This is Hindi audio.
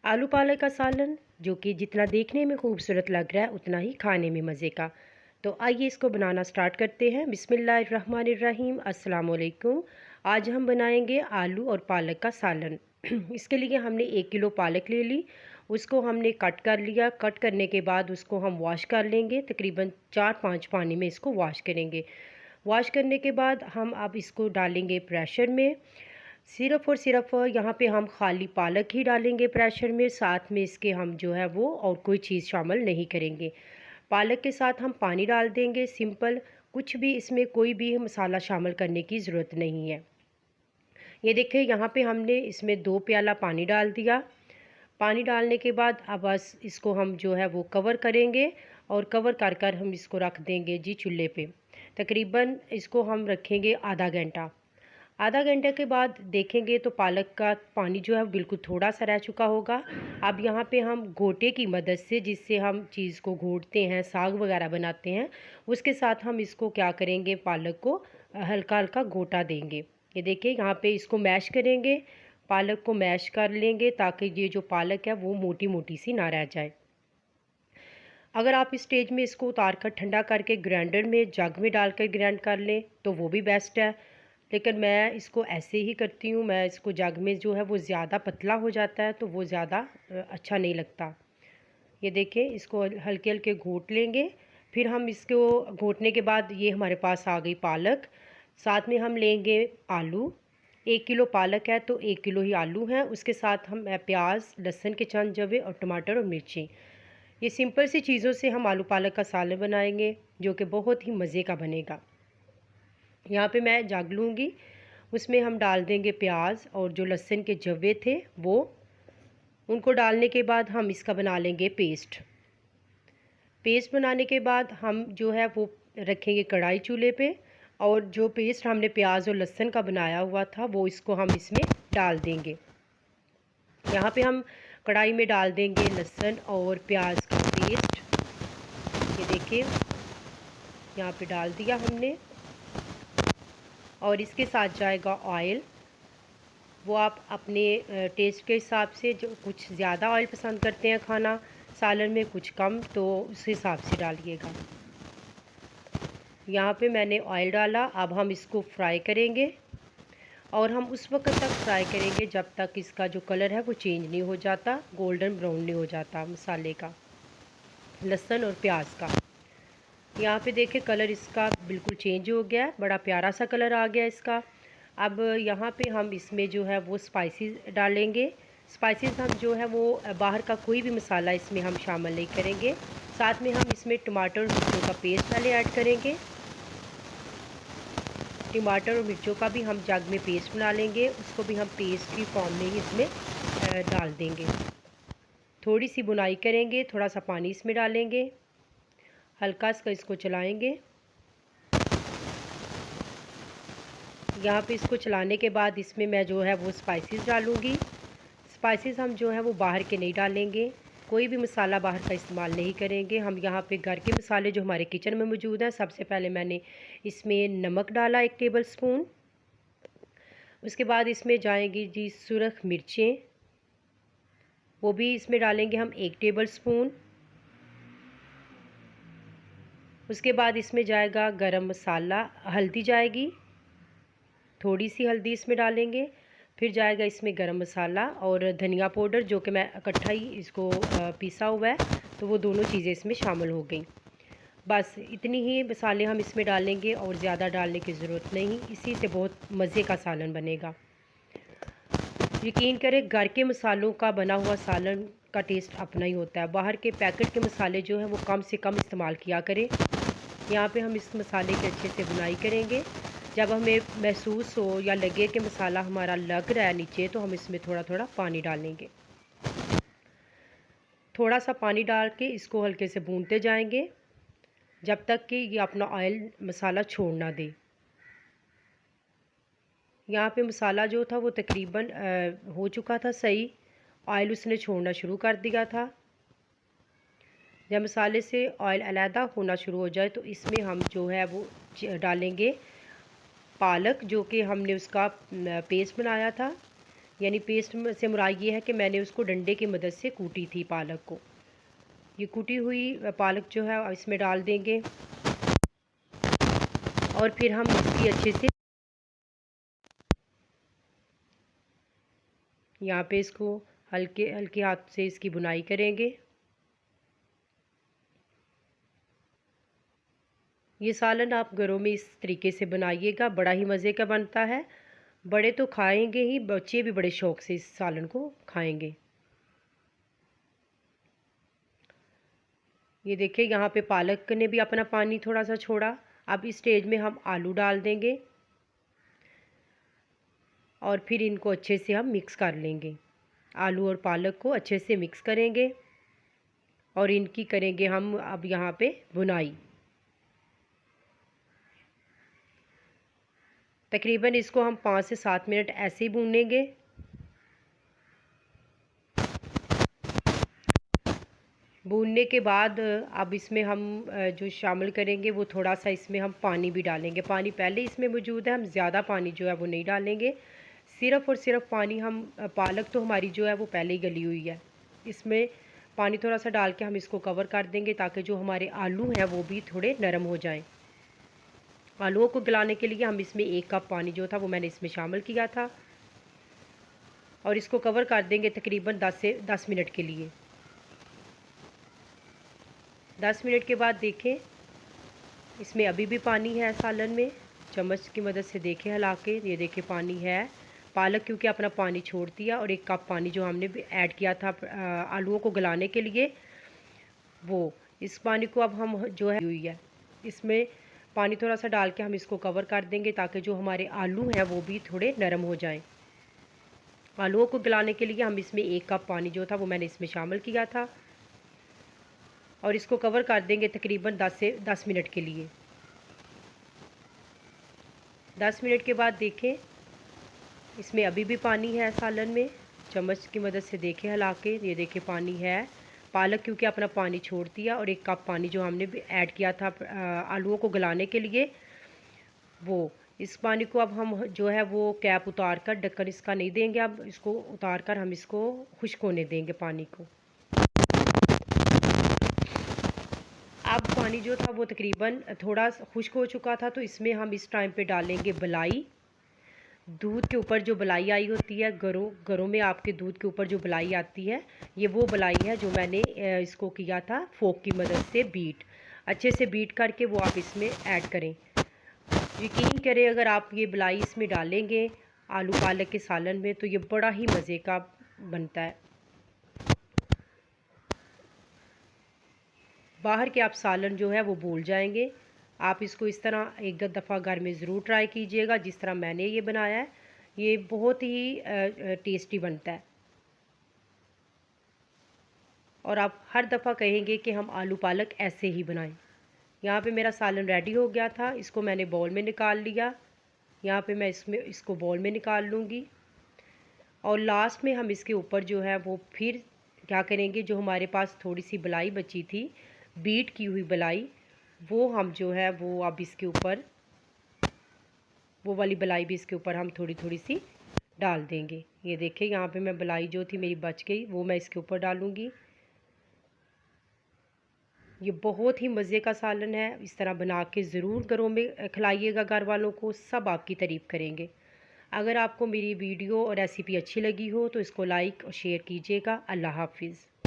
आलू पालक का सालन जो कि जितना देखने में खूबसूरत लग रहा है उतना ही खाने में मज़े का। तो आइए इसको बनाना स्टार्ट करते हैं। बिस्मिल्लाहिर्रहमानिर्रहीम, अस्सलाम वालेकुम। आज हम बनाएंगे आलू और पालक का सालन। इसके लिए हमने 1 किलो पालक ले ली। उसको हमने कट कर लिया। कट करने के बाद उसको हम वॉश कर लेंगे। तकरीबन 4-5 पानी में इसको वॉश करेंगे। वॉश करने के बाद हम अब इसको डालेंगे प्रेशर में। सिर्फ़ यहाँ पे हम खाली पालक ही डालेंगे प्रेशर में, साथ में इसके हम जो है वो और कोई चीज़ शामिल नहीं करेंगे। पालक के साथ हम पानी डाल देंगे सिंपल, कुछ भी इसमें कोई भी मसाला शामिल करने की ज़रूरत नहीं है। ये देखिए यहाँ पे हमने इसमें 2 प्याला पानी डाल दिया। पानी डालने के बाद अब बस इसको हम जो है वो कवर करेंगे और कवर कर कर हम इसको रख देंगे जी चूल्हे पे। तकरीबन इसको हम रखेंगे आधा घंटा। आधा घंटे के बाद देखेंगे तो पालक का पानी जो है बिल्कुल थोड़ा सा रह चुका होगा। अब यहाँ पे हम घोटे की मदद से, जिससे हम चीज़ को घोटते हैं, साग वगैरह बनाते हैं, उसके साथ हम इसको क्या करेंगे, पालक को हल्का हल्का घोटा देंगे। ये देखिए यहाँ पे इसको मैश करेंगे, पालक को मैश कर लेंगे ताकि ये जो पालक है वो मोटी मोटी सी ना रह जाए। अगर आप इस स्टेज में इसको उतार कर ठंडा करके ग्राइंडर में जग में डालकर ग्राइंड कर लें तो वो भी बेस्ट है, लेकिन मैं इसको ऐसे ही करती हूँ। मैं इसको जग में जो है वो ज़्यादा पतला हो जाता है तो वो ज़्यादा अच्छा नहीं लगता। ये देखिए इसको हल्के हल्के घोट लेंगे। फिर हम इसको घोटने के बाद ये हमारे पास आ गई पालक। साथ में हम लेंगे आलू। 1 किलो पालक है तो 1 किलो ही आलू हैं। उसके साथ हम प्याज, लहसुन के चंद जवे और टमाटर और मिर्ची। ये सिंपल सी चीज़ों से हम आलू पालक का सालन बनाएंगे जो कि बहुत ही मज़े का बनेगा। यहाँ पे मैं जग लूँगी, उसमें हम डाल देंगे प्याज और जो लहसुन के जवे थे वो। उनको डालने के बाद हम इसका बना लेंगे पेस्ट। पेस्ट बनाने के बाद हम जो है वो रखेंगे कढ़ाई चूल्हे पे, और जो पेस्ट हमने प्याज और लहसुन का बनाया हुआ था वो इसको हम इसमें डाल देंगे। यहाँ पे हम कढ़ाई में डाल देंगे लहसुन और प्याज का पेस्ट। ये देखिए यहाँ पे डाल दिया हमने, और इसके साथ जाएगा ऑयल। वो आप अपने टेस्ट के हिसाब से, जो कुछ ज़्यादा ऑयल पसंद करते हैं खाना सालन में, कुछ कम, तो उस हिसाब से डालिएगा। यहाँ पे मैंने ऑयल डाला। अब हम इसको फ्राई करेंगे, और हम उस वक्त तक फ्राई करेंगे जब तक इसका जो कलर है वो चेंज नहीं हो जाता, गोल्डन ब्राउन नहीं हो जाता मसाले का, लहसुन और प्याज का। यहाँ पे देखिए कलर इसका बिल्कुल चेंज हो गया है, बड़ा प्यारा सा कलर आ गया इसका। अब यहाँ पे हम इसमें जो है वो स्पाइसेस डालेंगे। स्पाइसेस हम जो है वो बाहर का कोई भी मसाला इसमें हम शामिल नहीं करेंगे। साथ में हम इसमें टमाटर और मिर्चों का पेस्ट पहले ऐड करेंगे। टमाटर और मिर्चों का भी हम जग में पेस्ट बना लेंगे, उसको भी हम पेस्ट की फॉर्म में ही इसमें डाल देंगे। थोड़ी सी बुनाई करेंगे, थोड़ा सा पानी इसमें डालेंगे, हल्का सा इसको चलाएँगे। यहाँ पे इसको चलाने के बाद इसमें मैं जो है वो स्पाइसेस डालूँगी। स्पाइसेस हम जो है वो बाहर के नहीं डालेंगे, कोई भी मसाला बाहर का इस्तेमाल नहीं करेंगे। हम यहाँ पे घर के मसाले जो हमारे किचन में मौजूद हैं। सबसे पहले मैंने इसमें नमक डाला 1 टेबल स्पून। उसके बाद इसमें जाएंगी जी सुरख मिर्चें, वो भी इसमें डालेंगे हम 1 टेबल स्पून। उसके बाद इसमें जाएगा गरम मसाला, हल्दी जाएगी, थोड़ी सी हल्दी इसमें डालेंगे। फिर जाएगा इसमें गरम मसाला और धनिया पाउडर, जो कि मैं इकट्ठा ही इसको पीसा हुआ है, तो वो दोनों चीज़ें इसमें शामिल हो गई। बस इतनी ही मसाले हम इसमें डालेंगे और ज़्यादा डालने की ज़रूरत नहीं। इसी से बहुत मज़े का सालन बनेगा। यकीन करें, घर के मसालों का बना हुआ सालन का टेस्ट अपना ही होता है। बाहर के पैकेट के मसाले जो हैं वो कम से कम इस्तेमाल किया करें। यहाँ पे हम इस मसाले की अच्छे से बुनाई करेंगे। जब हमें महसूस हो या लगे कि मसाला हमारा लग रहा है नीचे, तो हम इसमें थोड़ा थोड़ा पानी डालेंगे। थोड़ा सा पानी डाल के इसको हल्के से भूनते जाएंगे जब तक कि ये अपना ऑयल मसाला छोड़ ना दे। यहाँ पे मसाला जो था वो तकरीबन हो चुका था सही, ऑयल उसने छोड़ना शुरू कर दिया था। जब मसाले से ऑयल अलहदा होना शुरू हो जाए तो इसमें हम जो है वो डालेंगे पालक, जो कि हमने उसका पेस्ट बनाया था। यानी पेस्ट से मुराद ये है कि मैंने उसको डंडे की मदद से कूटी थी पालक को। ये कूटी हुई पालक जो है इसमें डाल देंगे और फिर हम इसकी अच्छे से यहाँ पे इसको हल्के हल्के हाथ से इसकी बुनाई करेंगे। ये सालन आप घरों में इस तरीके से बनाइएगा, बड़ा ही मज़े का बनता है। बड़े तो खाएंगे ही, बच्चे भी बड़े शौक़ से इस सालन को खाएंगे। ये देखिए यहाँ पे पालक ने भी अपना पानी थोड़ा सा छोड़ा। अब इस स्टेज में हम आलू डाल देंगे और फिर इनको अच्छे से हम मिक्स कर लेंगे। आलू और पालक को अच्छे से मिक्स करेंगे और इनकी करेंगे हम अब यहाँ पे बुनाई। तकरीबन इसको हम 5 से 7 मिनट ऐसे ही भूनेंगे। भूनने के बाद अब इसमें हम जो शामिल करेंगे वो थोड़ा सा इसमें हम पानी भी डालेंगे। पानी पहले इसमें मौजूद है, हम ज़्यादा पानी जो है वो नहीं डालेंगे। सिर्फ़ और सिर्फ पानी हम पालक तो हमारी जो है वो पहले ही गली हुई है, इसमें पानी थोड़ा सा डाल के हम इसको कवर कर देंगे ताकि जो हमारे आलू हैं वो भी थोड़े नरम हो जाएं। आलूओं को गलाने के लिए हम इसमें 1 कप पानी जो था वो मैंने इसमें शामिल किया था और इसको कवर कर देंगे तकरीबन 10 मिनट के लिए। 10 मिनट के बाद देखें इसमें अभी भी पानी है सालन में। चम्मच की मदद से देखें हिला के, ये देखें पानी है। पालक क्योंकि अपना पानी छोड़ दिया और 1 कप पानी जो हमने ऐड किया था आलूओं को गलाने के लिए, वो इस पानी को अब हम जो है हुई है इसमें पानी थोड़ा सा डाल के हम इसको कवर कर देंगे ताकि जो हमारे आलू हैं वो भी थोड़े नरम हो जाएं। आलूओं को गलाने के लिए हम इसमें 1 कप पानी जो था वो मैंने इसमें शामिल किया था और इसको कवर कर देंगे तकरीबन 10 मिनट के लिए। 10 मिनट के बाद देखें इसमें अभी भी पानी है सालन में। चम्मच की मदद से देखें हिला के, ये देखें पानी है। पालक क्योंकि अपना पानी छोड़ दिया और 1 कप पानी जो हमने ऐड किया था आलूओं को गलाने के लिए, वो इस पानी को अब हम जो है वो कैप उतार कर, ढक्कन इसका नहीं देंगे, अब इसको उतार कर हम इसको खुश्क होने देंगे पानी को। अब पानी जो था वो तकरीबन थोड़ा खुश्क हो चुका था, तो इसमें हम इस टाइम पे डालेंगे बलाई। दूध के ऊपर जो बलाई आई होती है, घरों में आपके दूध के ऊपर जो बलाई आती है, ये वो बलाई है जो मैंने इसको किया था फोक की मदद से बीट। अच्छे से बीट करके वो आप इसमें ऐड करें। यकीन करें अगर आप ये बलाई इसमें डालेंगे आलू पालक के सालन में तो ये बड़ा ही मज़े का बनता है। बाहर के आप सालन जो है वो भूल जाएंगे। आप इसको इस तरह एक दफ़ा घर में ज़रूर ट्राई कीजिएगा जिस तरह मैंने ये बनाया है। ये बहुत ही टेस्टी बनता है और आप हर दफ़ा कहेंगे कि हम आलू पालक ऐसे ही बनाएं। यहाँ पे मेरा सालन रेडी हो गया था, इसको मैंने बाउल में निकाल लिया। यहाँ पे मैं इसको बाउल में निकाल लूँगी और लास्ट में हम इसके ऊपर जो है वो फिर क्या करेंगे, जो हमारे पास थोड़ी सी बलाई बची थी, बीट की हुई बलाई, वो हम जो है वो अब इसके ऊपर वो वाली बलाई भी इसके ऊपर हम थोड़ी थोड़ी सी डाल देंगे। ये देखिए यहाँ पे मैं बलाई जो थी मेरी बच गई, वो मैं इसके ऊपर डालूँगी। ये बहुत ही मज़े का सालन है, इस तरह बना के ज़रूर घरों में खिलाइएगा, घर वालों को सब आपकी तारीफ़ करेंगे। अगर आपको मेरी वीडियो और रेसिपी अच्छी लगी हो तो इसको लाइक और शेयर कीजिएगा। अल्लाह हाफ़िज़।